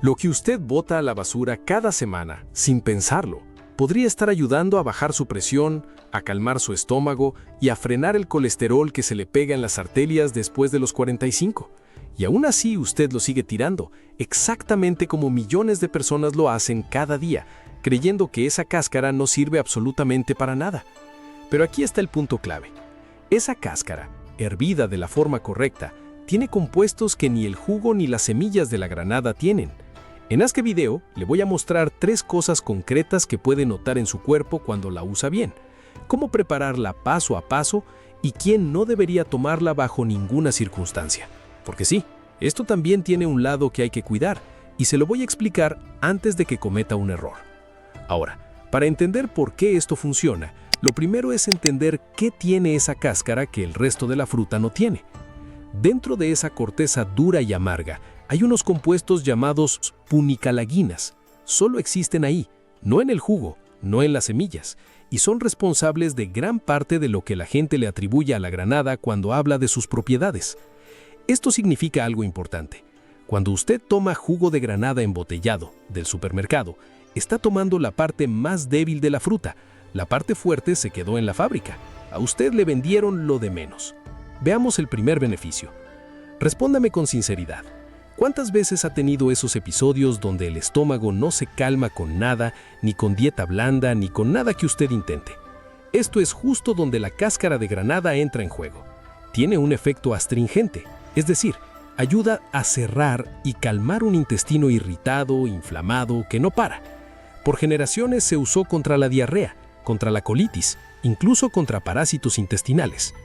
Lo que usted bota a la basura cada semana, sin pensarlo, podría estar ayudando a bajar su presión, a calmar su estómago y a frenar el colesterol que se le pega en las arterias después de los 45. Y aún así usted lo sigue tirando, exactamente como millones de personas lo hacen cada día, creyendo que esa cáscara no sirve absolutamente para nada. Pero aquí está el punto clave. Esa cáscara, hervida de la forma correcta, tiene compuestos que ni el jugo ni las semillas de la granada tienen. En este video le voy a mostrar 3 cosas concretas que puede notar en su cuerpo cuando la usa bien, cómo prepararla paso a paso y quién no debería tomarla bajo ninguna circunstancia. Porque sí, esto también tiene un lado que hay que cuidar y se lo voy a explicar antes de que cometa un error. Ahora, para entender por qué esto funciona, lo primero es entender qué tiene esa cáscara que el resto de la fruta no tiene. Dentro de esa corteza dura y amarga, hay unos compuestos llamados punicalaginas. Solo existen ahí, no en el jugo, no en las semillas, y son responsables de gran parte de lo que la gente le atribuye a la granada cuando habla de sus propiedades. Esto significa algo importante. Cuando usted toma jugo de granada embotellado del supermercado, está tomando la parte más débil de la fruta. La parte fuerte se quedó en la fábrica. A usted le vendieron lo de menos. Veamos el primer beneficio. Respóndame con sinceridad. ¿Cuántas veces ha tenido esos episodios donde el estómago no se calma con nada, ni con dieta blanda, ni con nada que usted intente? Esto es justo donde la cáscara de granada entra en juego. Tiene un efecto astringente, es decir, ayuda a cerrar y calmar un intestino irritado, inflamado, que no para. Por generaciones se usó contra la diarrea, contra la colitis, incluso contra parásitos intestinales.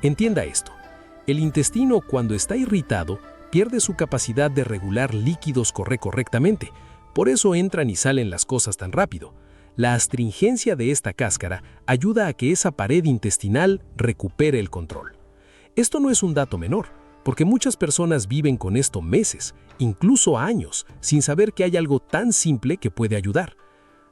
Entienda esto. El intestino, cuando está irritado, pierde su capacidad de regular líquidos correctamente. Por eso entran y salen las cosas tan rápido. La astringencia de esta cáscara ayuda a que esa pared intestinal recupere el control. Esto no es un dato menor, porque muchas personas viven con esto meses, incluso años, sin saber que hay algo tan simple que puede ayudar.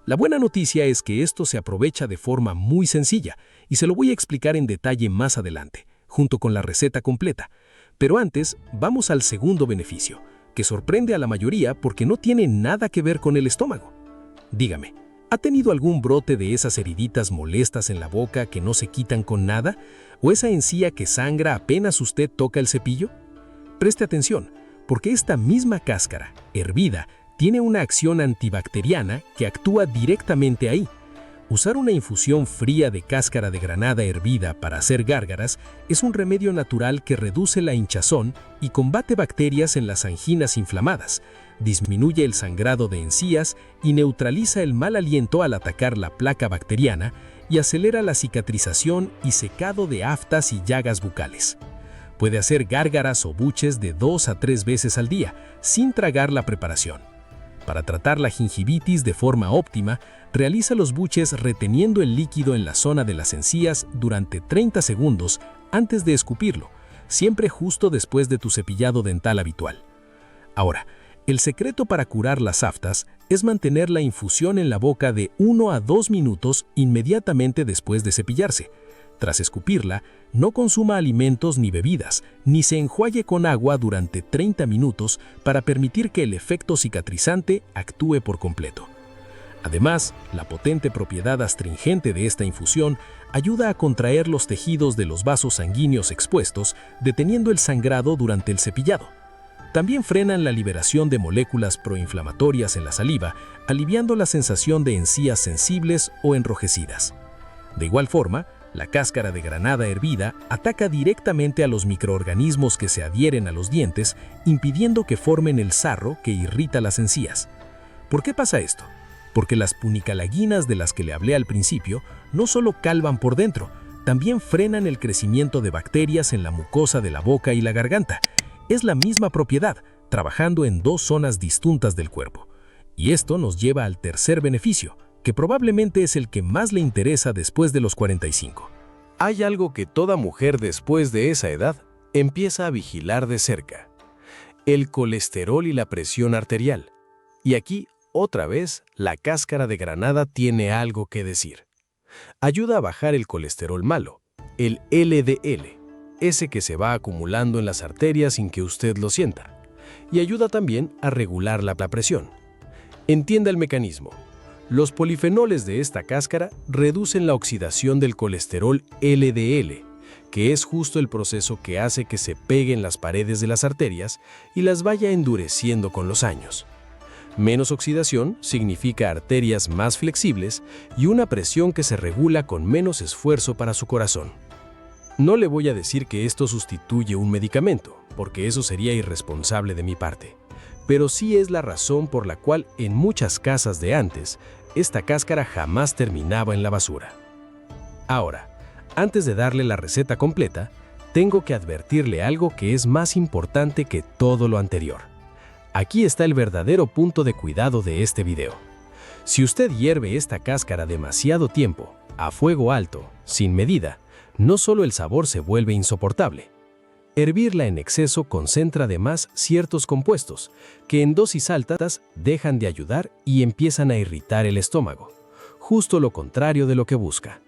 La buena noticia es que esto se aprovecha de forma muy sencilla, y se lo voy a explicar en detalle más adelante, junto con la receta completa. Pero antes, vamos al segundo beneficio, que sorprende a la mayoría porque no tiene nada que ver con el estómago. Dígame, ¿ha tenido algún brote de esas heriditas molestas en la boca que no se quitan con nada? ¿O esa encía que sangra apenas usted toca el cepillo? Preste atención, porque esta misma cáscara, hervida, tiene una acción antibacteriana que actúa directamente ahí. Usar una infusión fría de cáscara de granada hervida para hacer gárgaras es un remedio natural que reduce la hinchazón y combate bacterias en las anginas inflamadas, disminuye el sangrado de encías y neutraliza el mal aliento al atacar la placa bacteriana y acelera la cicatrización y secado de aftas y llagas bucales. Puede hacer gárgaras o buches de 2 a 3 veces al día, sin tragar la preparación. Para tratar la gingivitis de forma óptima, realiza los buches reteniendo el líquido en la zona de las encías durante 30 segundos antes de escupirlo, siempre justo después de tu cepillado dental habitual. Ahora, el secreto para curar las aftas es mantener la infusión en la boca de 1 a 2 minutos inmediatamente después de cepillarse. Tras escupirla, no consuma alimentos ni bebidas, ni se enjuague con agua durante 30 minutos para permitir que el efecto cicatrizante actúe por completo. Además, la potente propiedad astringente de esta infusión ayuda a contraer los tejidos de los vasos sanguíneos expuestos, deteniendo el sangrado durante el cepillado. También frenan la liberación de moléculas proinflamatorias en la saliva, aliviando la sensación de encías sensibles o enrojecidas. De igual forma, la cáscara de granada hervida ataca directamente a los microorganismos que se adhieren a los dientes, impidiendo que formen el sarro que irrita las encías. ¿Por qué pasa esto? Porque las punicalaginas de las que le hablé al principio no solo calman por dentro, también frenan el crecimiento de bacterias en la mucosa de la boca y la garganta. Es la misma propiedad, trabajando en 2 zonas distintas del cuerpo. Y esto nos lleva al tercer beneficio, que probablemente es el que más le interesa después de los 45. Hay algo que toda mujer después de esa edad empieza a vigilar de cerca: el colesterol y la presión arterial. Y aquí, otra vez, la cáscara de granada tiene algo que decir. Ayuda a bajar el colesterol malo, el LDL, ese que se va acumulando en las arterias sin que usted lo sienta. y ayuda también a regular la presión. Entienda el mecanismo. Los polifenoles de esta cáscara reducen la oxidación del colesterol LDL, que es justo el proceso que hace que se peguen las paredes de las arterias y las vaya endureciendo con los años. Menos oxidación significa arterias más flexibles y una presión que se regula con menos esfuerzo para su corazón. No le voy a decir que esto sustituye un medicamento, porque eso sería irresponsable de mi parte, pero sí es la razón por la cual en muchas casas de antes, esta cáscara jamás terminaba en la basura. Ahora, antes de darle la receta completa, tengo que advertirle algo que es más importante que todo lo anterior. Aquí está el verdadero punto de cuidado de este video. Si usted hierve esta cáscara demasiado tiempo, a fuego alto, sin medida, no solo el sabor se vuelve insoportable. Hervirla en exceso concentra además ciertos compuestos que en dosis altas dejan de ayudar y empiezan a irritar el estómago, justo lo contrario de lo que busca.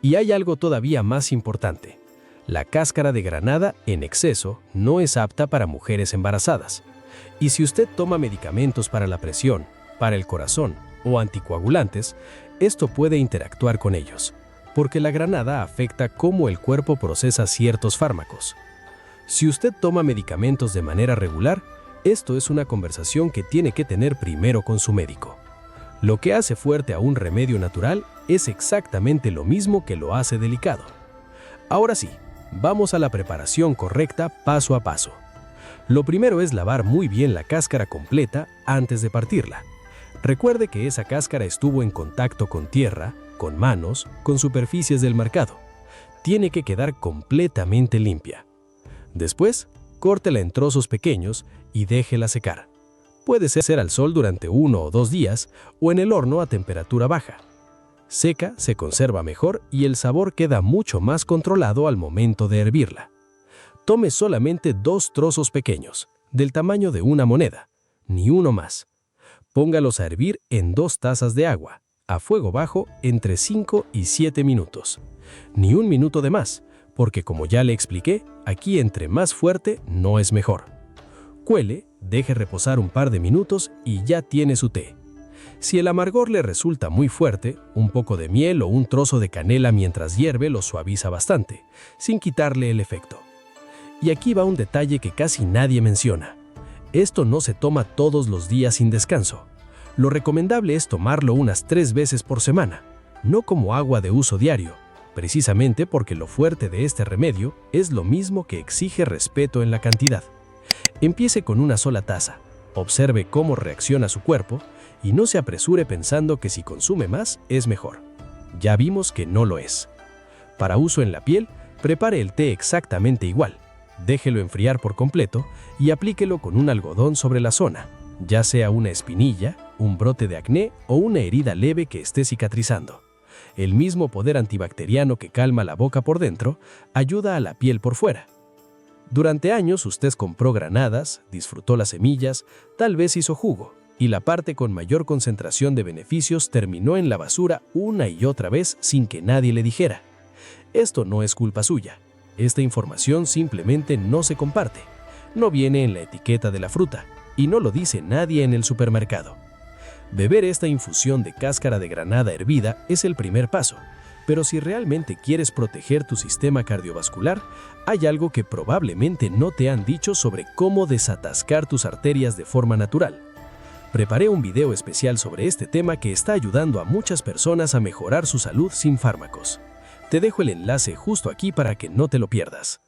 Y hay algo todavía más importante. La cáscara de granada en exceso no es apta para mujeres embarazadas. Y si usted toma medicamentos para la presión, para el corazón o anticoagulantes, esto puede interactuar con ellos, porque la granada afecta cómo el cuerpo procesa ciertos fármacos. Si usted toma medicamentos de manera regular, esto es una conversación que tiene que tener primero con su médico. Lo que hace fuerte a un remedio natural es exactamente lo mismo que lo hace delicado. Ahora sí, vamos a la preparación correcta paso a paso. Lo primero es lavar muy bien la cáscara completa antes de partirla. Recuerde que esa cáscara estuvo en contacto con tierra, con manos, con superficies del mercado. Tiene que quedar completamente limpia. Después, córtela en trozos pequeños y déjela secar. Puede ser al sol durante 1 o 2 días o en el horno a temperatura baja. Seca se conserva mejor y el sabor queda mucho más controlado al momento de hervirla. Tome solamente 2 trozos pequeños, del tamaño de una moneda, ni uno más. Póngalos a hervir en 2 tazas de agua, a fuego bajo entre 5 y 7 minutos. Ni un minuto de más, porque como ya le expliqué, aquí entre más fuerte no es mejor. Cuele, deje reposar un par de minutos y ya tiene su té. Si el amargor le resulta muy fuerte, un poco de miel o un trozo de canela mientras hierve lo suaviza bastante, sin quitarle el efecto. Y aquí va un detalle que casi nadie menciona. Esto no se toma todos los días sin descanso. Lo recomendable es tomarlo unas 3 veces por semana, no como agua de uso diario, precisamente porque lo fuerte de este remedio es lo mismo que exige respeto en la cantidad. Empiece con una sola taza, observe cómo reacciona su cuerpo y no se apresure pensando que si consume más es mejor. Ya vimos que no lo es. Para uso en la piel, prepare el té exactamente igual. Déjelo enfriar por completo y aplíquelo con un algodón sobre la zona, ya sea una espinilla, un brote de acné o una herida leve que esté cicatrizando. El mismo poder antibacteriano que calma la boca por dentro ayuda a la piel por fuera. Durante años usted compró granadas, disfrutó las semillas, tal vez hizo jugo, y la parte con mayor concentración de beneficios terminó en la basura una y otra vez sin que nadie le dijera. Esto no es culpa suya. Esta información simplemente no se comparte. No viene en la etiqueta de la fruta y no lo dice nadie en el supermercado. Beber esta infusión de cáscara de granada hervida es el primer paso, pero si realmente quieres proteger tu sistema cardiovascular, hay algo que probablemente no te han dicho sobre cómo desatascar tus arterias de forma natural. Preparé un video especial sobre este tema que está ayudando a muchas personas a mejorar su salud sin fármacos. Te dejo el enlace justo aquí para que no te lo pierdas.